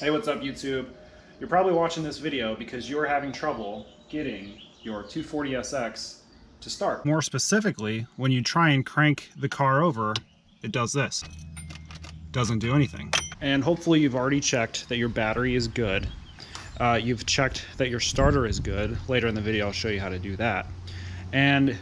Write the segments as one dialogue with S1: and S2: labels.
S1: Hey, what's up YouTube? You're probably watching this video because you're having trouble getting your 240SX to start. More specifically, when you try and crank the car over, it does this. Doesn't do anything. And hopefully you've already checked that your battery is good. You've checked that your starter is good. Later in the video I'll show you how to do that. And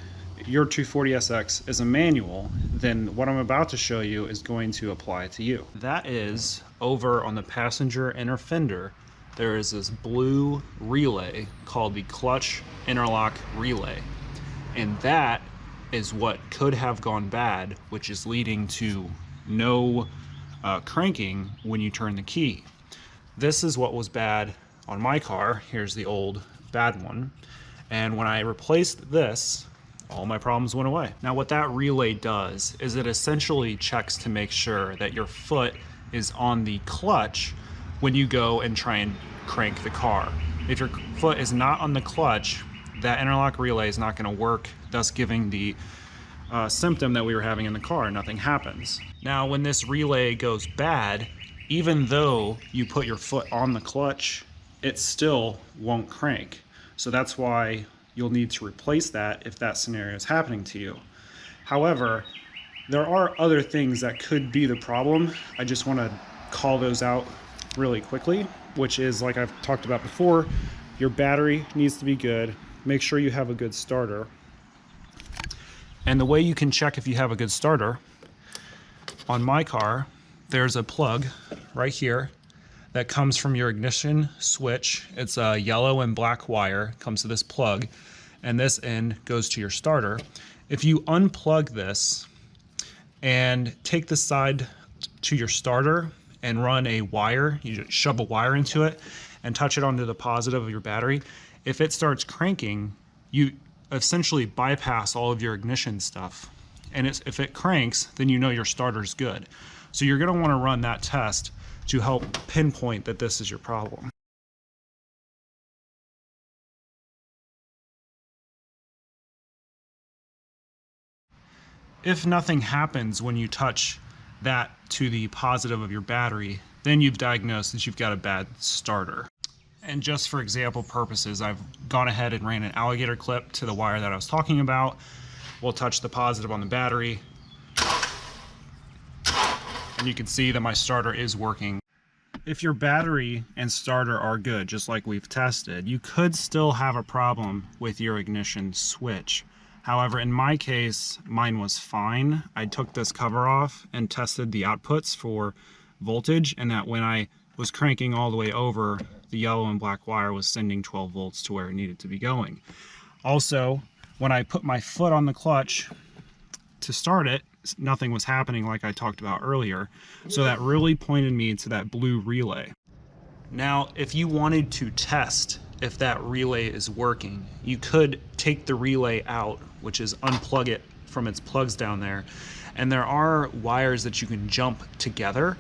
S1: your 240SX is a manual, then what I'm about to show you is going to apply to you. That is over on the passenger inner fender. There is this blue relay called the clutch interlock relay. And that is what could have gone bad, which is leading to no cranking when you turn the key. This is what was bad on my car. Here's the old bad one. And when I replaced this, all my problems went away. Now what that relay does is it essentially checks to make sure that your foot is on the clutch when you go and try and crank the car. If your foot is not on the clutch, that interlock relay is not going to work, thus giving the symptom that we were having in the car. Nothing happens. Now when this relay goes bad, even though you put your foot on the clutch, it still won't crank. So that's why you'll need to replace that if that scenario is happening to you. However, there are other things that could be the problem. I just want to call those out really quickly, which is, like I've talked about before, your battery needs to be good. Make sure you have a good starter. And the way you can check if you have a good starter, on my car, there's a plug right here that comes from your ignition switch. It's a yellow and black wire, comes to this plug, and this end goes to your starter. If you unplug this and take the side to your starter and run a wire, you just shove a wire into it and touch it onto the positive of your battery, if it starts cranking, you essentially bypass all of your ignition stuff. And if it cranks, then you know your starter's good. So you're gonna wanna run that test to help pinpoint that this is your problem. If nothing happens when you touch that to the positive of your battery, then you've diagnosed that you've got a bad starter. And just for example purposes, I've gone ahead and ran an alligator clip to the wire that I was talking about. We'll touch the positive on the battery, and you can see that my starter is working. If your battery and starter are good, just like we've tested, you could still have a problem with your ignition switch. However, in my case, mine was fine. I took this cover off and tested the outputs for voltage, and that when I was cranking all the way over, the yellow and black wire was sending 12 volts to where it needed to be going. Also, when I put my foot on the clutch to start it, nothing was happening like I talked about earlier. So that really pointed me to that blue relay. Now, if you wanted to test if that relay is working, you could take the relay out, which is unplug it from its plugs down there. And there are wires that you can jump together,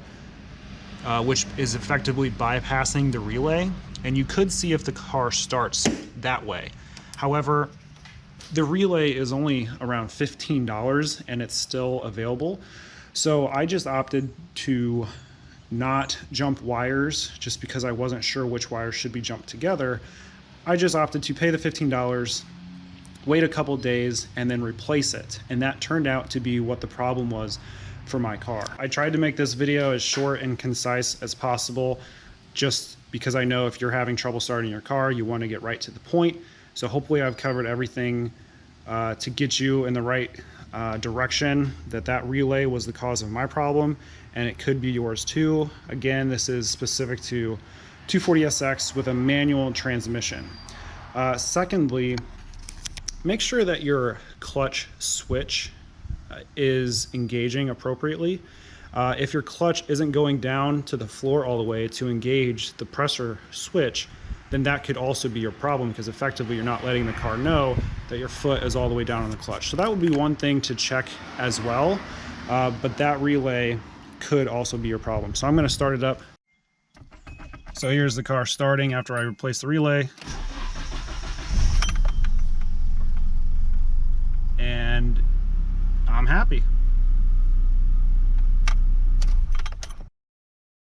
S1: which is effectively bypassing the relay. And you could see if the car starts that way. However, the relay is only around $15 and it's still available. So I just opted to not jump wires just because I wasn't sure which wires should be jumped together. I just opted to pay the $15, wait a couple days, and then replace it. And that turned out to be what the problem was for my car. I tried to make this video as short and concise as possible, just because I know if you're having trouble starting your car, you want to get right to the point. So hopefully I've covered everything to get you in the right direction, that relay was the cause of my problem, and it could be yours too. Again, this is specific to 240SX with a manual transmission. Secondly, make sure that your clutch switch is engaging appropriately. If your clutch isn't going down to the floor all the way to engage the pressure switch, then that could also be your problem, because effectively you're not letting the car know that your foot is all the way down on the clutch. So that would be one thing to check as well, but that relay could also be your problem. So I'm going to start it up. So here's the car starting after I replaced the relay. And I'm happy.